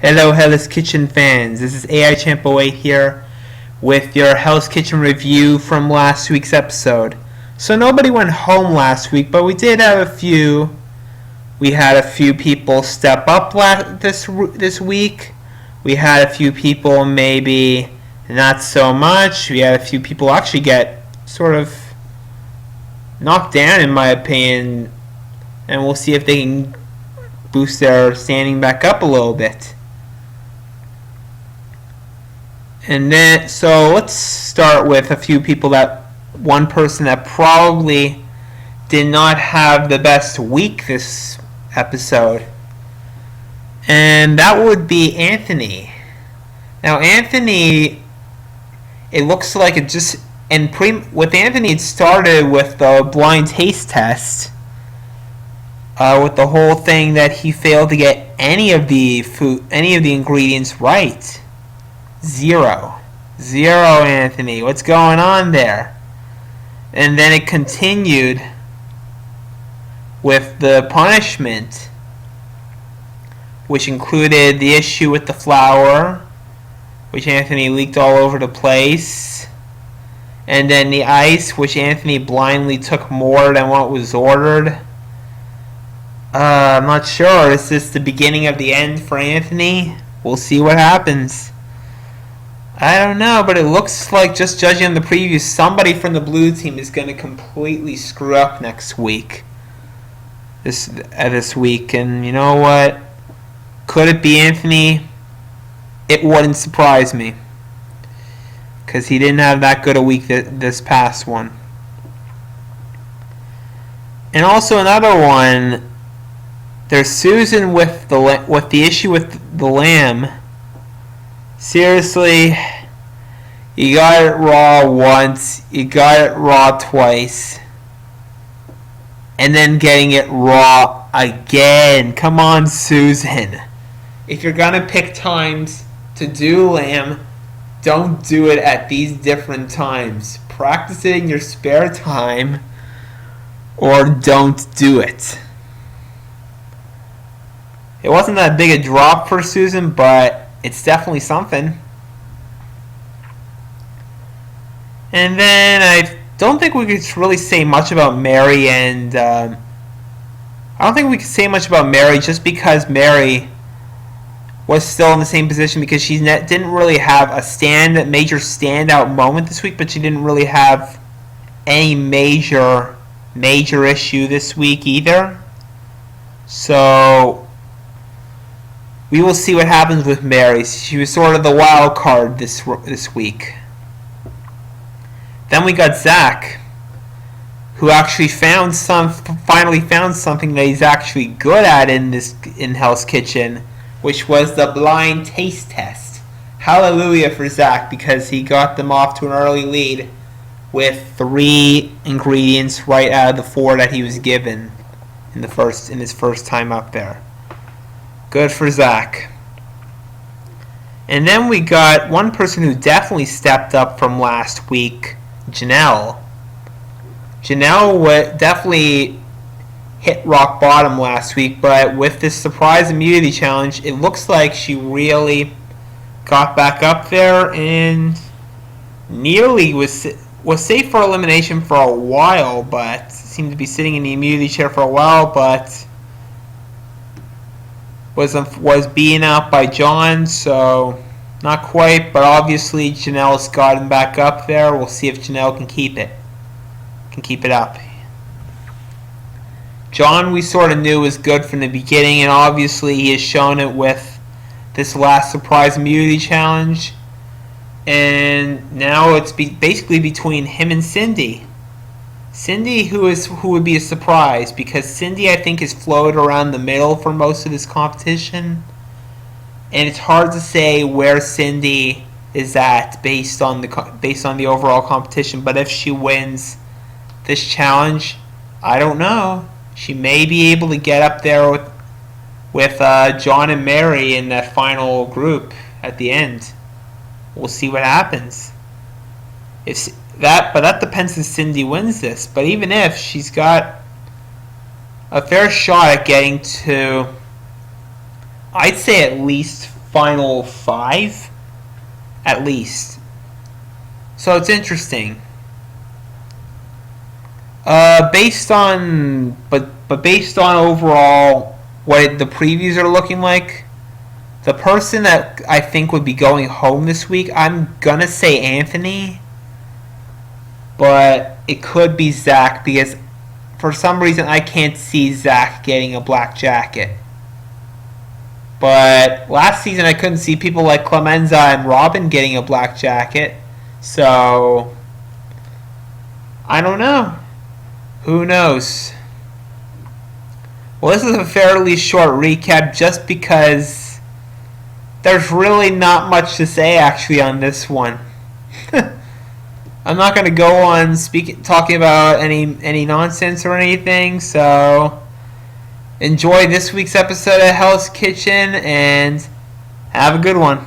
Hello Hell's Kitchen fans, this is AI Champ 08 here with your Hell's Kitchen review from last week's episode. So nobody went home last week, but we did have we had a few people step up this week. We had a few people maybe not so much. We had a few people actually get sort of knocked down in my opinion, and we'll see if they can boost their standing back up a little bit. And then, so let's start with a few people one person that probably did not have the best week this episode. And that would be Anthony. Now, Anthony, it looks like it just, with Anthony, it started with the blind taste test. With the whole thing that he failed to get any of the ingredients right. Zero, Anthony. What's going on there? And then it continued with the punishment, which included the issue with the flour, which Anthony leaked all over the place, and then the ice, which Anthony blindly took more than what was ordered. I'm not sure. Is this the beginning of the end for Anthony? We'll see what happens. I don't know, but it looks like, just judging on the previews, somebody from the blue team is going to completely screw up next week. This week, and you know what? Could it be Anthony? It wouldn't surprise me, because he didn't have that good a week this past one. And also another one. There's Susan with the issue with the lamb. Seriously, you got it raw once, you got it raw twice, and then getting it raw again. Come on, Susan. If you're gonna pick times to do lamb, don't do it at these different times. Practice it in your spare time, or don't do it. It wasn't that big a drop for Susan, but it's definitely something. And then I don't think we could really say much about Mary, and I don't think we could say much about Mary just because Mary was still in the same position, because she didn't really have a major standout moment this week, but she didn't really have any major issue this week either. So we will see what happens with Mary. She was sort of the wild card this week. Then we got Zach, who actually finally found something that he's actually good at in Hell's Kitchen, which was the blind taste test. Hallelujah for Zach, because he got them off to an early lead with 3 ingredients right out of the 4 that he was given in his first time up there. Good for Zach. And then we got one person who definitely stepped up from last week, Janelle. Janelle definitely hit rock bottom last week, but with this surprise immunity challenge, it looks like she really got back up there and nearly was safe for elimination for a while, but seemed to be sitting in the immunity chair for a while, but was beaten out by John, so not quite, but obviously Janelle's gotten back up there. We'll see if Janelle can keep it up. John, we sort of knew was good from the beginning, and obviously he has shown it with this last surprise immunity challenge, and now it's basically between him and Cindy. Cindy, who would be a surprise, because Cindy, I think, is floated around the middle for most of this competition, and it's hard to say where Cindy is at based on the overall competition. But if she wins this challenge, I don't know. She may be able to get up there with John and Mary in that final group at the end. We'll see what happens. But that depends if Cindy wins this. But even if, she's got a fair shot at getting to, I'd say, at least final 5, at least. So it's interesting. Based on overall what the previews are looking like, the person that I think would be going home this week, I'm gonna say Anthony, but it could be Zach because for some reason I can't see Zach getting a black jacket. But last season I couldn't see people like Clemenza and Robin getting a black jacket, so I don't know. Who knows? Well, this is a fairly short recap just because there's really not much to say actually on this one. I'm not going to go on talking about any nonsense or anything, so enjoy this week's episode of Hell's Kitchen and have a good one.